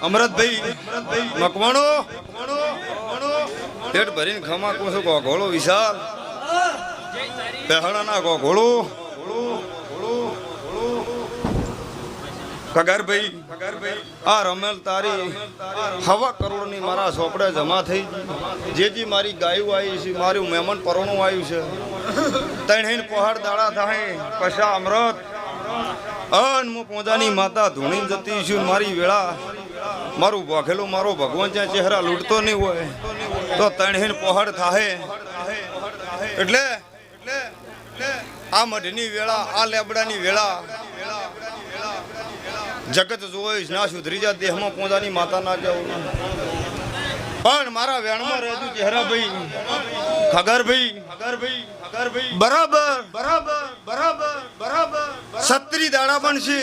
અમરતભાઈ મકવાણો પેટ ભરીને ખમા કોસો ઘોડો વિશાલ બેહણાના ઘોડો કગરભાઈ આ રમેલ તારી હવા કરોડની મારા સોપડે જમા થઈ જેજી મારી ગાયું આવી છે મારું મહેમાન પરોણું આવ્યું છે તણ પહાડ દાડા થાય પછા અમૃત અન મુ પોજાની માતા ધૂણી જતી છું મારી વેળા મારું ભોખેલું મારો ભગવાન જ્યાં ચહેરા લૂંટતો નહીં હોય તો તણ પહાડ થાય એટલે આ મઢની વેળા આ લેબડાની વેળા જગત જોઈશ ના સુધરી જા દેહમાં પોજાની માતા ના જાઉં પણ મારા વેણમાં રહેતું ચહેરાભાઈ ખગરભાઈ બરાબર સત્રી દાડા બનશે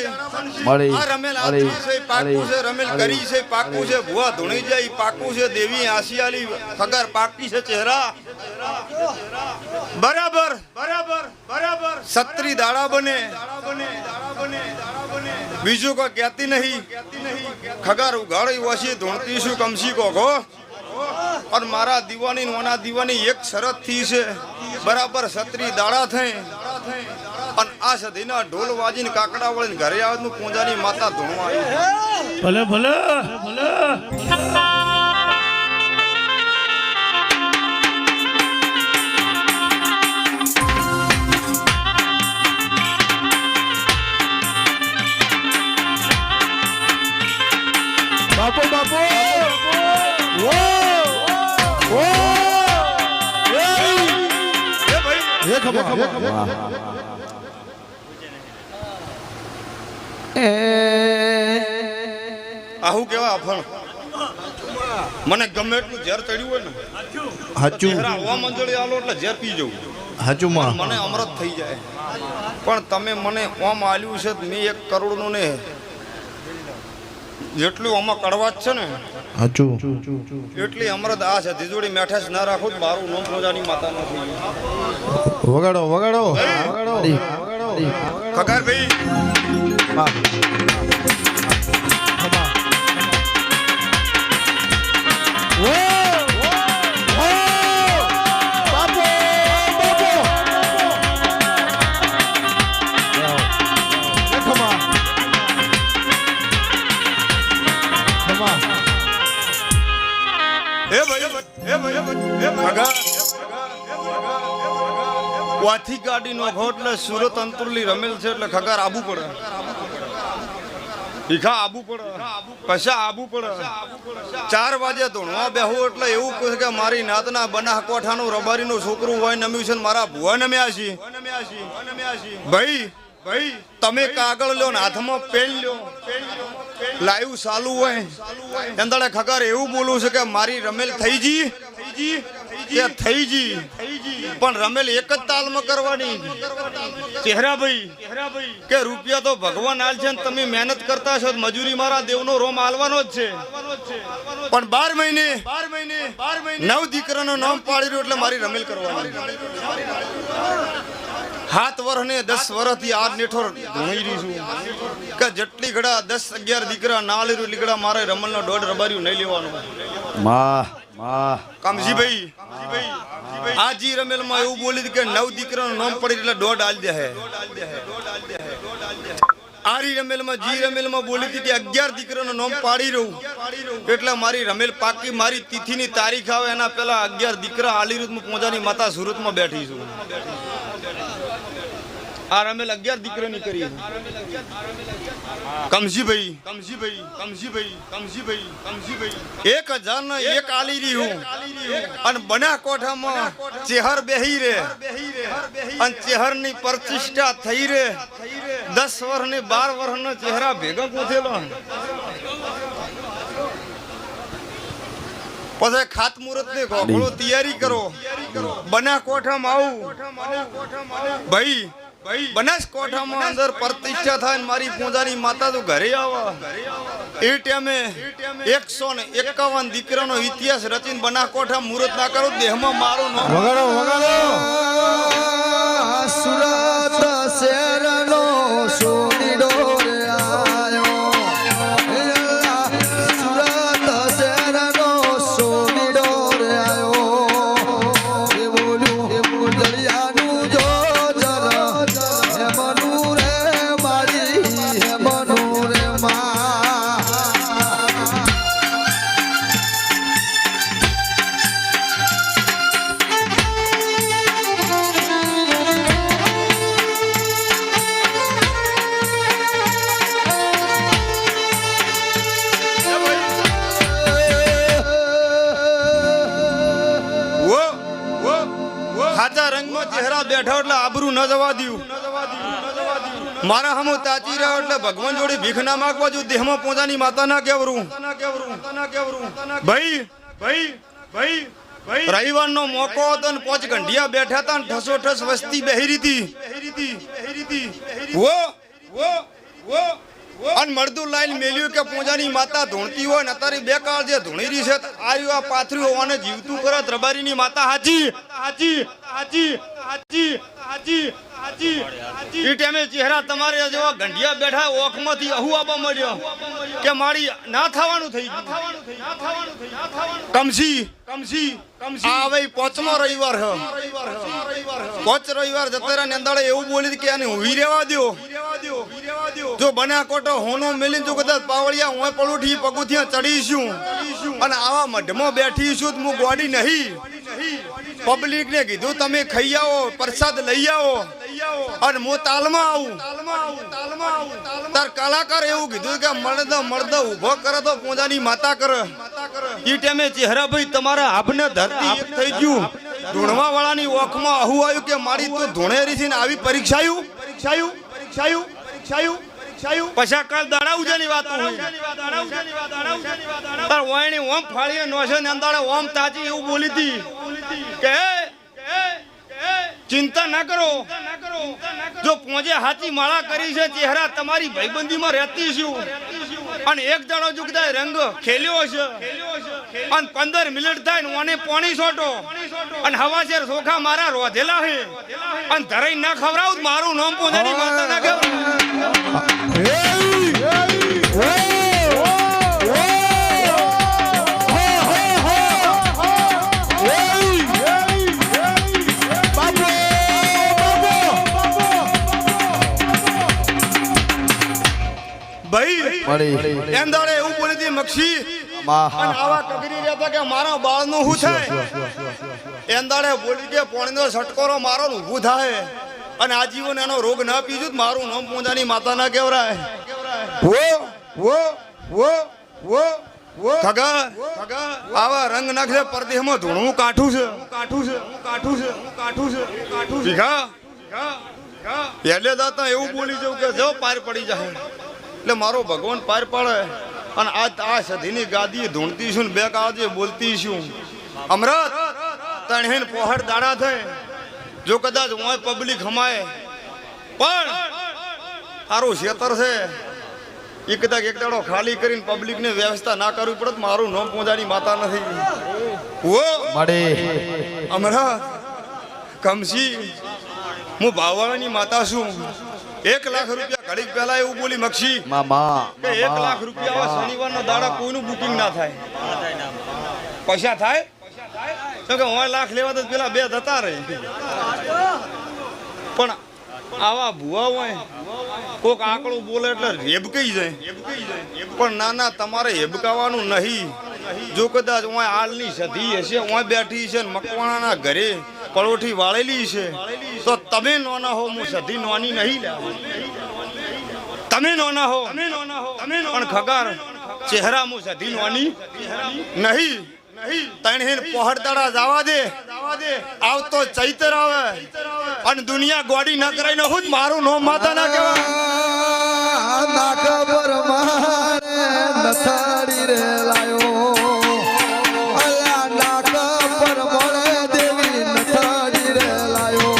આ રમેલ આત્મા છે પાકું છે રમેલ કરી છે પાકું છે ભુવા ધૂણી જાય પાકું છે દેવી આસિયાલી ખગર પાકી છે ચહેરા બરાબર સત્રી દાડા બને બીજું કોઈ કહેતી નહીં ખગર ઉઘાડી વસી ધૂણતી શું કમસી કોગો અને મારા દીવાની નાના દીવાની એક શરત થી છે બરાબર સત્રી દાડા થઈ અને આ સદીના ઢોલ વાજીને કાકડા વળીને ઘરે આવે પૂંજાની માતા ધૂણવા આવી ભલે બાપો આહુ કેવા અફણ મને ગમે એટલું ઝેર ચડ્યું હોય ને હાચું હવા મંજળી આલો એટલે ઝેર પી જવું હાચું મને અમૃત થઈ જાય પણ તમે મને ઓમ આલ્યું છે મેં 1 કરોડનું ને જેટલું આમાં કડવાત છે ને હાચું એટલી અમૃત આ છે તિજોડી મેઠાશ ના રાખો તો મારું નામ પૂજાની માતા નથી વગાડો ખગરભાઈ વાથી ગાડી નો એટલે સુરત અંતરલી રમેલ છે એટલે ખગાર આબુ પડે ઈખા આબુ પડે પૈસા આબુ પડે 4 વાગે ધોણવા બેહું એટલે એવું કહે કે મારી નાતના બનાસકાંઠાનું રબારીનું છોકરું હોય નમ્યું છે મારા ભુવા નમ્યા છે ભાઈ તમે કાગળ લ્યો ને હાથમાં પેન લ્યો લાઈવ ચાલુ હોય એંદાડે ખગાર એવું બોલું છે કે મારી રમેલ થઈ જી પણ રમેલ એક જ તાલમાં કરવાની ચહેરાભાઈ કે રૂપિયા તો ભગવાન આલ છે તમે મહેનત કરતા છો મજૂરી મારા દેવનો રોમ આલવાનો જ છે પણ 12 મહિને 9 દીકરાનું નામ પાડી રહ્યું એટલે મારી રમેલ કરવાની 7 વર્ષ ને 10 વર્ષથી આ નેઠોર ધણી રહી છું કે જેટલી ઘડા 10 11 દીકરા ના લેરું લીગડા મારે રમલનો 1.5 રબાર્યું નહીં લેવાનું કામજીભાઈ આજી રમેલ માં એવું બોલી કે 9 દીકરાનું નામ પડી એટલે 1.5 આલ દે હે આરી રમેલ માં જી રમેલ માં બોલી હતી કે 11 દીકરાનું નામ પાડી રહું એટલે મારી રમેલ પાકી મારી તિથિની તારીખ આવે એના પહેલા 11 દીકરા આલીરુદમાં પોંજાની માતા સુરતમાં બેઠી છું આ રમેલ 11 દીકરાની કરી કમજીભાઈ 1000 ને 1 આલી રહ્યું અને બનાસકાંઠામાં ચેહર બેહી રે અને ચેહરની પ્રતિષ્ઠા થઈ રે 10 વર્ષ ને 12 વર્ષના ચહેરા ભેગા ગોથેલો પછી ખાતમુહૂર્ત ની ઘોડો તૈયારી કરો બનાસકાંઠામાં આવું ભાઈ બનાસકાંઠામાં અંદર પ્રતિષ્ઠા થાય મારી પૂંજાની માતા તો ઘરે આવા એ ટાઈમે 151 દીકરાનો ઇતિહાસ રચીને બનાસકાંઠા મુહૂર્ત ના કરો દેહમાં મારું નામ વગાડો સુરત શહેરનો સોનીડો આયો હાચા રંગમાં ચહેરા બેઠા એટલે આબરૂ ન જવા દ્યું. મારા હમો તાચી રહ્યો એટલે ભગવાન જોડે ભીખ ના માંગવા જો દેહમાં પોતાની માતા ના કેવરું. ભાઈ ભાઈ ભાઈ રવિવાર નો મોકો હતો ને 5 ઘંટિયા બેઠા હતા ને ઠસોઠસ વસ્તી બેહરી હતી. અને મળદું લાઈન મેલ્યું કે પૂજાની માતા ધૂણતી હોય ને અત્યારે બે કાળ જે ધૂણી રહી છે આયુ આ પાથરી હોવાને જીવતું કરે દ્રબારીની માતા હાજી હાજી હાજી હાજી હાજી હાજી એ ટાઈમે ચહેરા તમારે જેવા ગંઢિયા બેઠા ઓખમાંથી અહુ આબા મળ્યો કે મારી ના થવાનું થઈ ગયું. કમસી કમસી કમસી આ હવે 5મો રવિવાર હ. 5 રવિવાર જતેરા નેંદાળે એવું બોલી કે આને હુઈ રહેવા દો. જો બન્યા કોટો હોનો મેલી જો કદાચ પાવળિયા હું પળુઠી પગુથિયા ચડીશું અને આવા મઢમાં બેઠીશું તો હું ગોડી નહીં. પબ્લિક ને કીધું તમે ખાઈ આવો પ્રસાદ લઈ આવો અને હું તાલમાં આવું. તાર કલાકાર એવું કીધું કે મળદ ઉભો કરે તો પૂજાની માતા કરે. ઈ ટાઈમે ચહેરા ભાઈ તમારા હાથને ધરતી એક થઈ ગયું. ધૂણવા વાળાની ઓખમાં આવું આવ્યું કે મારી તો ધૂણેરી છે ને આવી પરીક્ષાયું. પછા કાલ દાડા ઉજાની વાત હોય તાર વાયણી ઓમ ફાળીએ નોશે ને અંદાડે ઓમ તાજી એવું બોલી હતી કે ચિંતા ના કરો જો પોજે હાચી માળા કરી છે ચહેરા તમારી ભાઈબંધીમાં રહેતી છું અને એક દાડો જુગદાય રંગ ખેલ્યો છે અને 15 મિનિટ થાય ને ઓને પોણી છોટો અને હવાશેર સોખા મારા રોધેલા હે અને ધરાઈ ના ખવરાવ મારું નામ પોજાની માતા ના ખવરાવ. ભાઈ એમ દાડે એવું બોલી હતી મક્ષી અને આવા કગરી રહ્યા કે મારા બાળનું શું થાય. એમ દાડે બોલી કે પોણીનો છટકોરો મારો ઊભું થાય અને આજીવન એનો રોગ ના પીજું મારું નામ પૂજાની માતા ના કેવરાય. આવા રંગ નાખે પરદેહમાં ધૂણું કાઠું છે. પહેલે દાતા એવું બોલી જવું કે જો પાર પડી જાય એટલે મારો ભગવાન પાર પાડે અને આ સધીની ગાદી ધૂણતી છું બે કાળજી બોલતી છું. અમરત તણહેન પહોળ દાડા થાય જો કદાચ હું પબ્લિક હમાય પણ તારું ક્ષેત્ર છે એ કદાચ એક દાડો ખાલી કરીને પબ્લિક ને વ્યવસ્થા ના કરવી પડે મારું નામ પૂજાની માતા નથી. અમરત કમસી હું ભાવવાળાની માતા છું. 1 લાખ રૂપિયા ઘડીક પહેલા એવું બોલી મક્ષી કે 1 લાખ રૂપિયા શનિવારના દાડા કોઈનું બુકિંગ ના થાય. પૈસા થાય તો કે 1 લાખ લેવા તો પેલા 2 જતા રહે. પણ આવા ભુવા હોય કોક આંકડું બોલે એટલે હેબકાઈ જાય. પણ ના તમારે હેબકાવાનું નહીં. જો કદાચ ઓય હાલની સધી હશે ઓય બેઠી છે મકવાણાના ઘરે પળોઠી વાળેલી છે તો તમે નોના હો હું સધી નોની નહીં લે. તમે નોના હો પણ ખગાર ચહેરા હું સધી નોની નહીં. તણહેન પહોળદાડા જવા દે આવતો ચૈતર આવે અને દુનિયા ગોડી ન કરાય ને હું જ મારું નામ માતા ના કહેવાય. નાકબર મારે નથાડી રે લાયો અલા નાકબર મળે દેવી નથાડી રે લાયો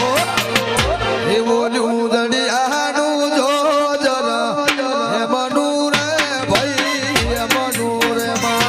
એ બોલ્યું દડિયાનું જો જરા હે મનુ રે ભાઈ હે મનુ રે માં.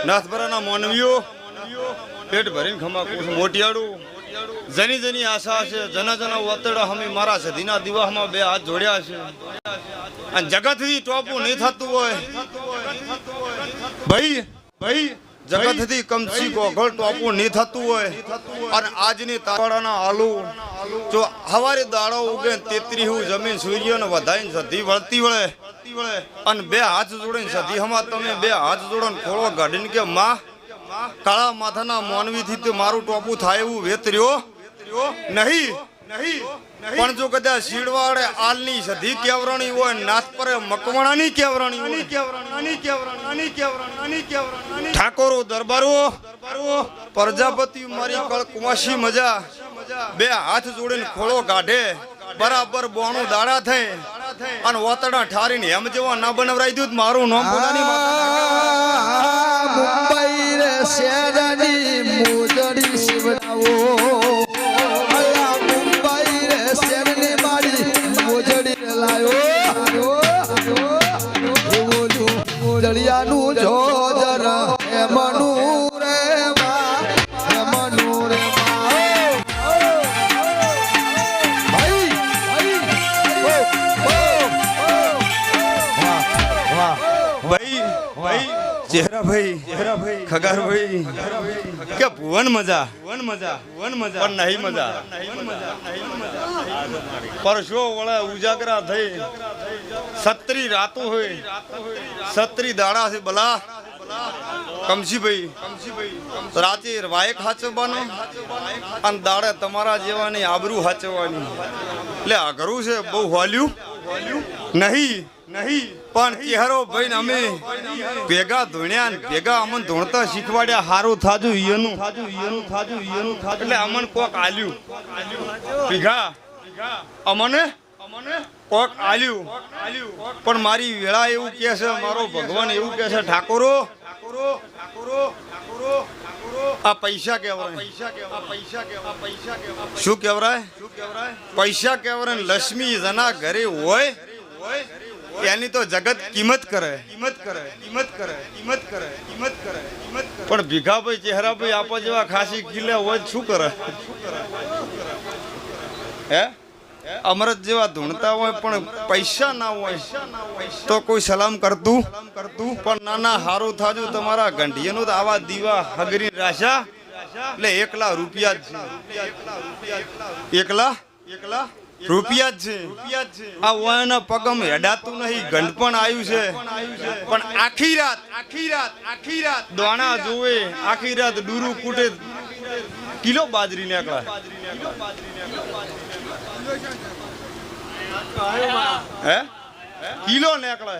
નાથપરાના મોનવીઓ પેટ ભરીને ખમા કુછ મોટિયાડું જની જની આશા છે જના જના વતડા હમી મારા સધીના દિવાહમાં 2 હાથ જોડ્યા છે અને જગતથી ટોપું નહીં થતું હોય ભાઈ જગતથી કમસી ગોગળ ટોપું નહીં થતું હોય અને આજની તાવાડાના આલુ જો હવારે દાડો ઉગે 33 હું જમીન સૂર્યને વધાઈને સધી વળતી વળે અને બે હાથ જોડીને સધી હમાં તમે બે હાથ જોડોને ખોળો ગાડીને કે માં કાળા માથાના મોનવીથી તે મારું ટોપું થાય એવું વેતર્યો નહીં પણ જો કદાચ શીડવાડે આલની સધી કેવરણી હોય નાથ પર મકવાણાની કેવરણી ઠાકોરો દરબારો પ્રજાપતિ મારી કળકુમાસી મજા બે હાથ જોડીને ખોળો કાઢે બરાબર બોણું દાડા થઈ અને ઓતડા ઠારીને એમ જેવા ના બનાવરાઈ દઉં મારું નામ પોતાની મુંબઈ રે શેરની મોજડી શિવડાવો મુંબઈ રે શેરની મારી મોજડી લાયો મોજડિયાનું જોજર એમનું રે એમનું રે ભાઈ ચહેરાભાઈ ખગારભાઈ કે ભુવન મજા પણ નહીં મજા પરસો વળે ઉજાગરા થઈ 37 રાતો હોય 37 દાડા છે બલા કમશીભાઈ રાતે વાયક હાચવવાનો અને દાડે તમારા જેવાની આબરૂ હાચવવાની એટલે અઘરું છે બહુ હોલ્યું નહીં પણ ચહેરો ભાઈ અમે ભેગા ધોણ્યા ને ભેગા અમન ધોણતા શીખવાડ્યા હારું થાજુ ઈયનું એટલે અમન કોક આલ્યું ભેગા અમને કોક આલ્યું પણ મારી વેળા એવું કહે છે મારો ભગવાન એવું કહે છે ઠાકોરો આ પૈસા કેવરાય શું કેવરાય પૈસા કેવરાય લક્ષ્મી જના ઘરે હોય એની તો જગત કિંમત કરે પણ ભીખાભાઈ ચહેરાભાઈ આપા જેવા ખાસી કિલ્લે હોય શું કરે હે અમરત જેવા ધૂણતા હોય પણ પૈસા ના હોય તો કોઈ સલામ કરતું પણ નાના હારું થાજુ તમારા ગંઢિયાનું તો આવા દીવા હગરી રાશા એટલે 1 લાખ રૂપિયા જ છે 1 લાખ રૂપિયા જ છે આ વાયના પગમ હેડાતું નહીં ગંઢ પણ આવ્યું છે પણ આખી રાત દોણા જોવે આખી રાત ડૂરું કૂટે કિલો બાજરી નીકળે હે કિલો નીકળે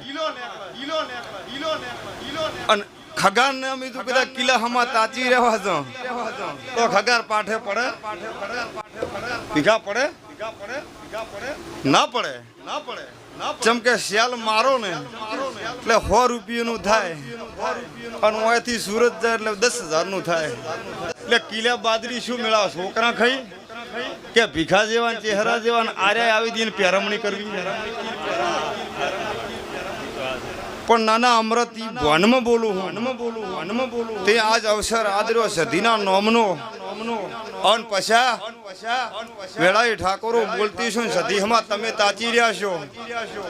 અને ખગાર ને અમે તો કદાચ કિલ્લા હમા તાચી રહેવા દો તો ખગાર પાઠે પડે ભીખા પડે ના પડે જેમ કે શિયાલ મારો ને એટલે 100 રૂપિયાનું થાય અને અહીંથી સુરત જાય એટલે 10,000 નું થાય એટલે કિલ્લા બાજરી શું મેળાવે છોકરા ખાઈ કે ભીખા જેવા ચહેરા જેવા આર્યા આવી દઈને પેરમણી કરવી પણ નાના અમરતી વનમાં બોલું તે આજ અવસર આદર્યો સધીના નોમનો અન પછા વેળાએ ઠાકોરો બોલતી છું સધી હમાં તમે તાચી રહ્યા છો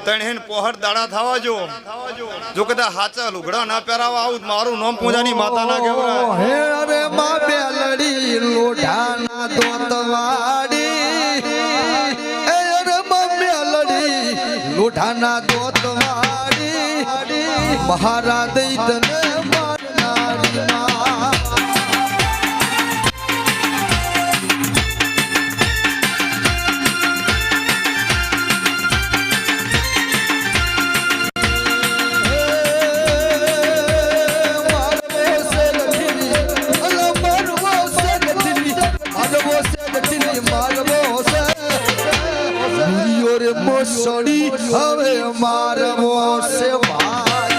તણહેન પોહર દાડા થવા જો કદા હાચા લુગડા ના પહેરાવા આવું મારું નામ પૂજાની માતા ના કહેવાય હે અરે માં બેલડી લોઢાના દોતવાડી એ અરે માં બેલડી લોઢાના દોતવાડી મહારા દઈ તને મારનારી માં મોસડી હવે મારવો છે ભાઈ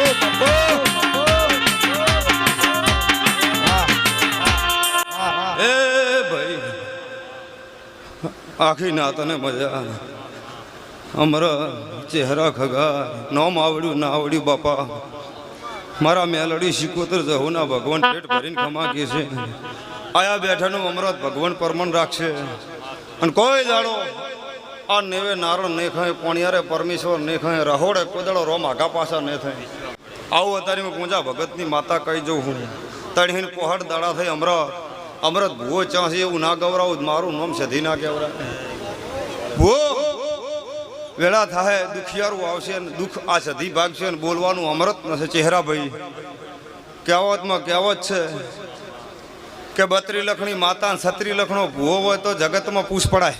ઓ બાબો એ ભાઈ આખી ના તને મજા અમારા ચહેરા ખગા નામ આવડ્યું ના આવડ્યું બાપા મારા મેલડી 77 જહોના ભગવાન પેટ ભરીને ખમાકી છે આયા બેઠાનું અમરત ભગવાન પરમણ રાખશે અને કોઈ દાડો આ નેવે નારો નહીં ખાય પોણિયારે પરમેશ્વર નહીં ખાય રહોડે કોઈ દાડો રોમ આગા પાછા નહીં થાય આવું અત્યારે હું પૂજા ભગતની માતા કહી જઉં હું તણીને પહાડ દાડા થઈ અમરત અમૃત ભૂવો ચાંસ એવું ના ગવરાવું મારું નામ સધી ના કહેવરાય ભૂવો વેળા થાય દુખિયારું આવશે ને દુઃખ આ સધી ભાગશે ને બોલવાનું અમૃત નથી ચહેરા ભાઈ કહેવતમાં કહેવત છે કે 32 લખણી માતા 36 લખણો ભૂવો હોય તો જગતમાં પૂછ પડાય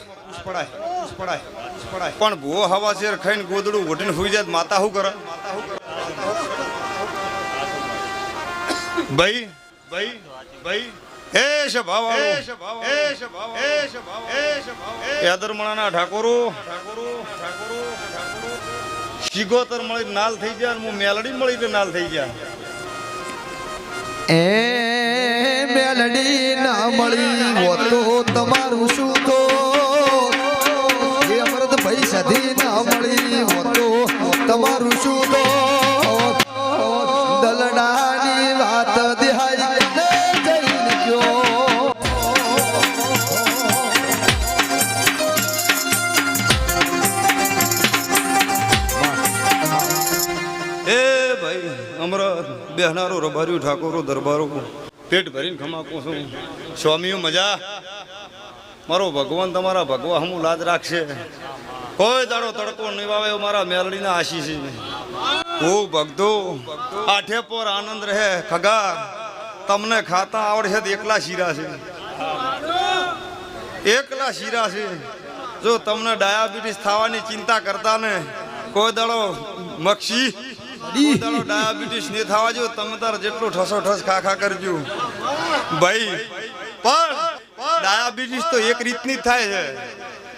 પણ ભૂવો હવા શેર ખાઈને ગોદડું ઉઠીને સુઈ જાય માતા શું કરે ભાઈ ભાઈ ભાઈ હે યાદરમણાના ઠાકોરો શિગોતર મળી નાલ થઈ ગયા હું મેલડી મળી તો નાલ થઈ ગયા એ મેલડી ના મળી હોતો તમારું શું તો એ અમૃત ભાઈ સધી ના મળી હોતો તમારું શું તો દલડાની વાત દિહાઈ જઈને ગયો એ ભાઈ અમરત બેહનારો રબાર્યું ઠાકોરો દરબારો પેટ ભરીને ખમાકો છું સ્વામીઓ મજા મારો ભગવાન તમારા ભગવા હમું લાજ રાખશે કોઈ દાડો તડકો નહીં વાવે મારા મેલડીના આશીષ છે હું ભક્તો આઠે પર આનંદ રહે ખગા તમને ખાતા આવડશે તો એકલા શીરા છે જો તમને ડાયાબિટીસ થવાની ચિંતા કરતા ને કોઈ દાડો મક્ષી ડાયાબિટીસ ને થવા જો તમે તાર જેટલું ઠસો ઠસ ખા કરજો ભાઈ પણ ડાયાબિટીસ તો એક રીતની જ થાય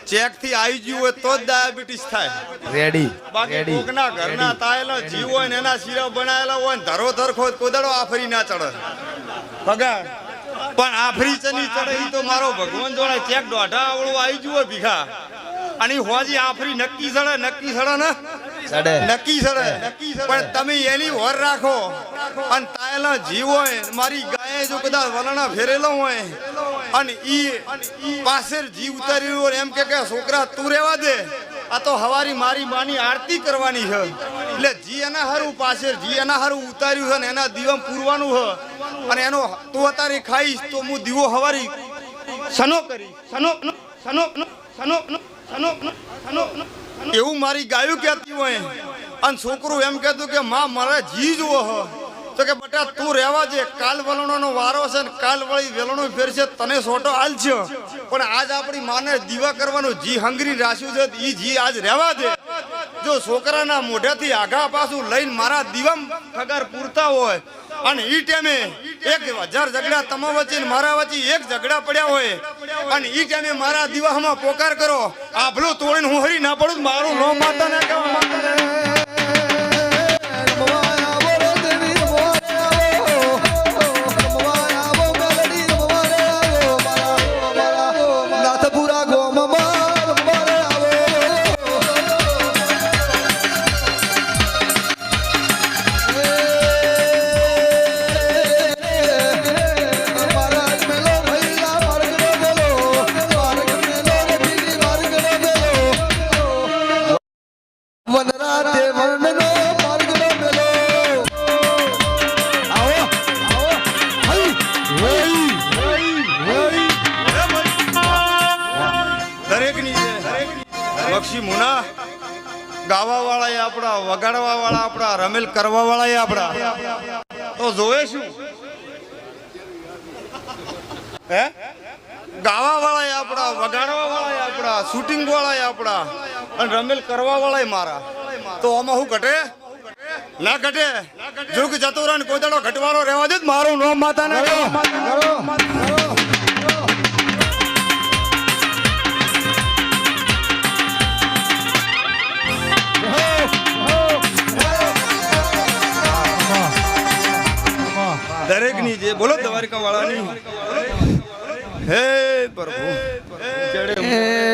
છે ચેક થી આવી ગયું હોય તો જ ડાયાબિટીસ થાય રેડી બાકી કોકના ઘરના તાયેલા જીવ હોય ને એના શીરા બનાયેલા હોય ને ધરોધર ખોદ કોદડો આફરી ના ચડે પગાર પણ આફરી ચની ચડે ઈ તો મારો ભગવાન જોડે ચેક દોઢા આવળું આવી ગયું હોય ભીખા અને હોજી આફરી નક્કી સડે ને નક્કી સડે પણ તમે એની વર રાખો અને તાયેલા જીવ હોય મારી ગાય જો કદાચ વલણા ફેરેલો હોય અને ઈ પાછળ જીવ ઉતાર્યું હોય એમ કે છોકરા તું રેવા દે આ તો હવારી મારી માની આરતી કરવાની છે એટલે જી એના હારું પાછળ જી એના હારું ઉતાર્યું છે ને એના દીવમ પૂરવાનું છે અને એનો તું અત્યારે ખાઈશ તો હું દીવો હવારી સનો કરી એવું મારી ગાયું કહેતી હોય અને છોકરું એમ કહેતું કે માં મારે જી જુઓ હ તો કે બેટા તું રહેવા દે કાલ વલણોનો વારો છે ને કાલ વળી વેલણો ફેરશે તને સોટો હાલ છે પણ આજ આપણી માને દીવા કરવાનું જી હંગરી રાખ્યું છે ઈ જી આજ રહેવા દે જો છોકરાના મોઢેથી આઘા પાછું લઈને મારા દીવમ ખગર પૂરતા હોય અને ઈ ટાઈમે 1000 ઝઘડા તમા વચ્ચે ને મારા વચ્ચે એક ઝઘડા પડ્યા હોય અને ઈ ટાઈમે મારા દીવામાં પોકાર કરો આભલું તોડીને હું હરી ના પડું મારું નો માતા ના કહેવા માતા ગાવા વાળા આપણા વગાડવા વાળા આપણા રમેલ કરવા વાળા આપણા તો જોવે શું હે ગાવા વાળા આપણા વગાડવા વાળા આપણા શૂટિંગ વાળા આપણા અને રમેલ કરવા વાળા મારા તો આમાં શું ઘટે ના ઘટે જો કે જતો રહે કોઈ દાડો ઘટવાનો રહેવા દે મારું નામ માતા ના દરેક ની જે બોલો દ્વારકા વાળાની હે પ્રભુ